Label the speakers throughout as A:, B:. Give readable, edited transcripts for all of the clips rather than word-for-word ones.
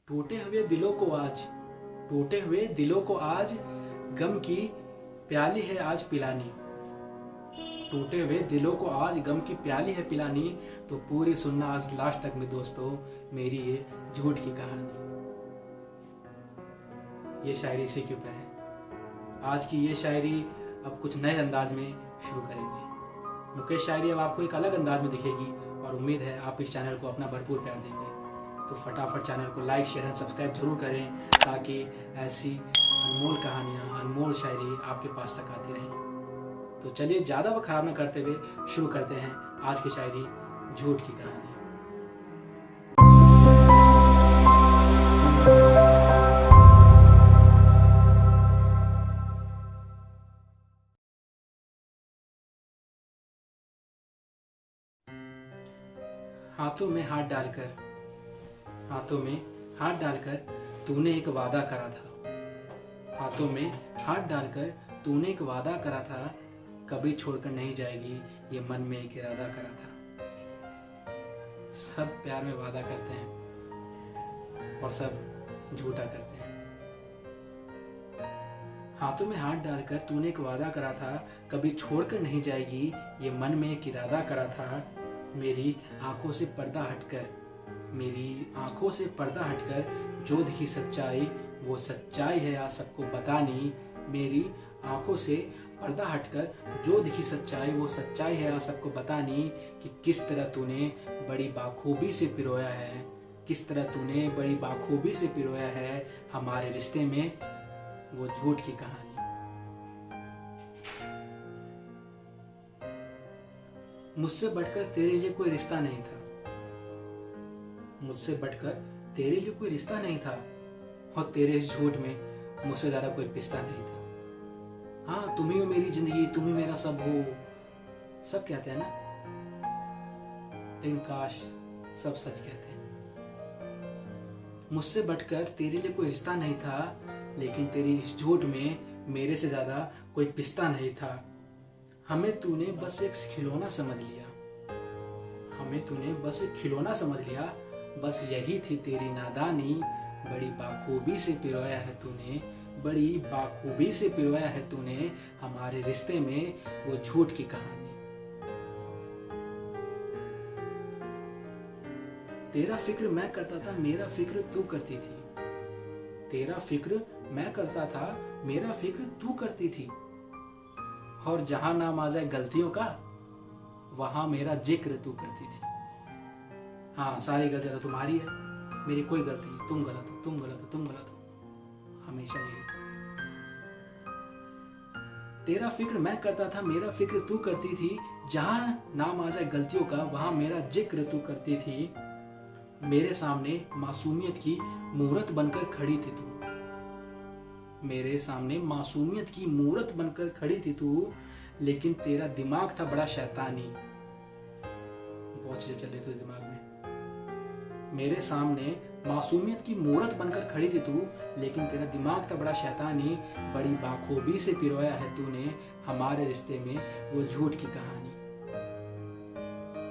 A: टूटे हुए दिलों को आज, टूटे हुए दिलों को आज गम की प्याली है आज पिलानी। टूटे हुए दिलों को आज गम की प्याली है पिलानी। तो पूरी सुनना आज लास्ट तक में दोस्तों मेरी ये झूठ की कहानी। ये शायरी इसी के ऊपर है। आज की ये शायरी अब कुछ नए अंदाज में शुरू करेंगे। मुकेश शायरी अब आपको एक अलग अंदाज में दिखेगी और उम्मीद है आप इस चैनल को अपना भरपूर प्यार देंगे। तो फटाफट चैनल को लाइक शेयर एंड सब्सक्राइब जरूर करें ताकि ऐसी अनमोल कहानियाँ, अनमोल शायरी आपके पास तक आती रहें। तो चलिए ज़्यादा वक्त खराब न करते हुए शुरू करते हैं आज की शायरी झूठ की कहानी। हाथों में हाथ डालकर, हाथों में हाथ डालकर तूने एक वादा करा था। हाथों में हाथ डालकर तूने एक वादा करा था, कभी छोड़कर नहीं जाएगी ये मन में एक इरादा करा था। सब प्यार में वादा करते हैं और सब झूठा करते हैं। हाथों में हाथ डालकर तूने एक वादा करा था, कभी छोड़कर नहीं जाएगी ये मन में एक इरादा करा था। मेरी आंखों से पर्दा हटकर, मेरी आंखों से पर्दा हटकर जो दिखी सच्चाई वो सच्चाई है आज सबको बतानी। मेरी आंखों से पर्दा हटकर जो दिखी सच्चाई वो सच्चाई है आज सबको बतानी। कि किस तरह तूने बड़ी बाखूबी से पिरोया है, किस तरह तूने बड़ी बाखूबी से पिरोया है हमारे रिश्ते में वो झूठ की कहानी। मुझसे बढ़कर तेरे लिए कोई रिश्ता नहीं था, मुझसे बढ़कर तेरे लिए कोई रिश्ता नहीं था, और तेरे इस झूठ में मुझसे ज्यादा कोई पिस्ता नहीं था। हाँ तुम ही हो मेरी जिंदगी, तुम ही मेरा सब हो, सब कहते हैं ना, लेकिन काश सब सच कहते हैं। मुझसे बढ़कर तेरे लिए कोई रिश्ता नहीं था, लेकिन तेरी इस झूठ में मेरे से ज्यादा कोई पिस्ता नहीं था। हमें तूने बस एक खिलौना समझ लिया, हमें तूने बस एक खिलौना समझ लिया, बस यही थी तेरी नादानी। बड़ी बाखूबी से पिरोया है तूने, बड़ी बाखूबी से पिरोया है तूने हमारे रिश्ते में वो झूठ की कहानी। तेरा फिक्र मैं करता था, मेरा फिक्र तू करती थी। तेरा फिक्र मैं करता था, मेरा फिक्र तू करती थी। और जहां नाम आ जाए गलतियों का वहां मेरा जिक्र तू करती थी। हाँ सारी गलतियां तुम्हारी है, मेरी कोई गलती नहीं, तुम गलत हो, तुम गलत हो, तुम गलत हो, हमेशा यही। तेरा फिक्र मैं करता था, मेरा फिक्र तू करती थी। जहां नाम आ जाए गलतियों का वहां मेरा जिक्र तू करती थी। मेरे सामने मासूमियत की मूरत बनकर खड़ी थी तू, मेरे सामने मासूमियत की मूरत बनकर खड़ी थी तू। लेकिन तेरा दिमाग था बड़ा शैतानी, बहुत चीजें चल रही थी दिमाग में। मेरे सामने मासूमियत की मूरत बनकर खड़ी थी तू, लेकिन तेरा दिमाग था बड़ा शैतानी। बड़ी बाखूबी से पिरोया है तूने हमारे रिश्ते में वो झूठ की कहानी।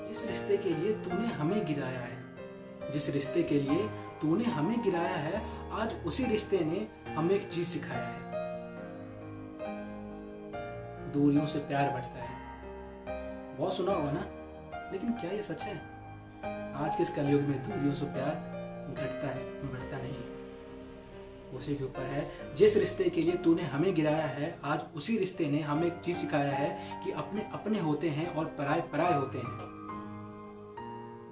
A: जिस रिश्ते के लिए तूने हमें गिराया है, जिस रिश्ते के लिए तूने हमें गिराया है, आज उसी रिश्ते ने हमें एक चीज सिखाया है, दूरियों से प्यार बढ़ता है। बहुत सुना होगा ना, लेकिन क्या ये सच है? आज के इस कलयुग में दूरियों से प्यार घटता है, बढ़ता नहीं है। उसी के ऊपर है, जिस रिश्ते के लिए तूने हमें गिराया है, आज उसी रिश्ते ने हमें एक चीज सिखाया है कि अपने अपने होते हैं और पराए पराए होते हैं,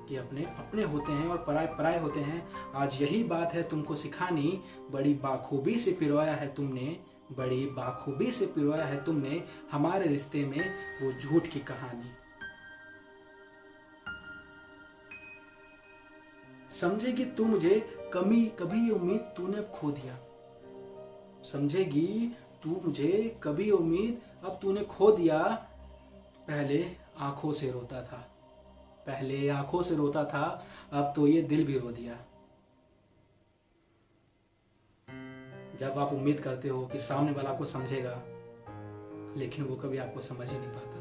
A: कि अपने अपने होते हैं और पराए पराए होते हैं। आज यही बात है तुमको सिखानी। बड़ी बाखूबी से पिरोया है तुमने, बड़ी बाखूबी से पिरोया है तुमने हमारे रिश्ते में वो झूठ की कहानी। समझेगी तू मुझे कभी कभी उम्मीद तूने अब खो दिया, समझेगी तू मुझे कभी उम्मीद अब तूने खो दिया। पहले आंखों से रोता था, पहले आंखों से रोता था, अब तो ये दिल भी रो दिया। जब आप उम्मीद करते हो कि सामने वाला आपको समझेगा, लेकिन वो कभी आपको समझ ही नहीं पाता,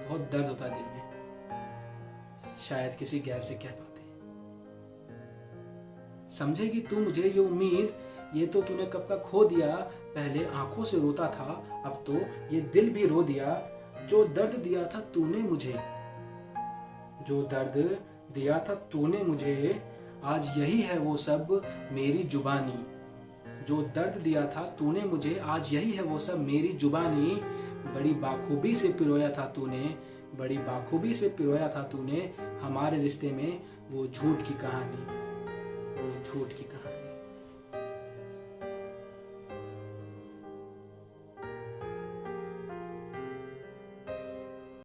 A: बहुत दर्द होता है दिल में, शायद किसी गैर से कह पाते। समझेगी तू मुझे ये उम्मीद, ये तो तूने कब का खो दिया। पहले आंखों से रोता था, अब तो ये दिल भी रो दिया। जो दर्द दिया था तूने मुझे, जो दर्द दिया था तूने मुझे, आज यही है वो सब मेरी जुबानी। जो दर्द दिया था तूने मुझे, आज यही है वो सब मेरी जुबानी। बड़ी बाखूबी से पिरोया था तूने, बड़ी बाखूबी से पिरोया था तूने हमारे रिश्ते में वो झूठ की कहानी, वो झूठ की कहानी।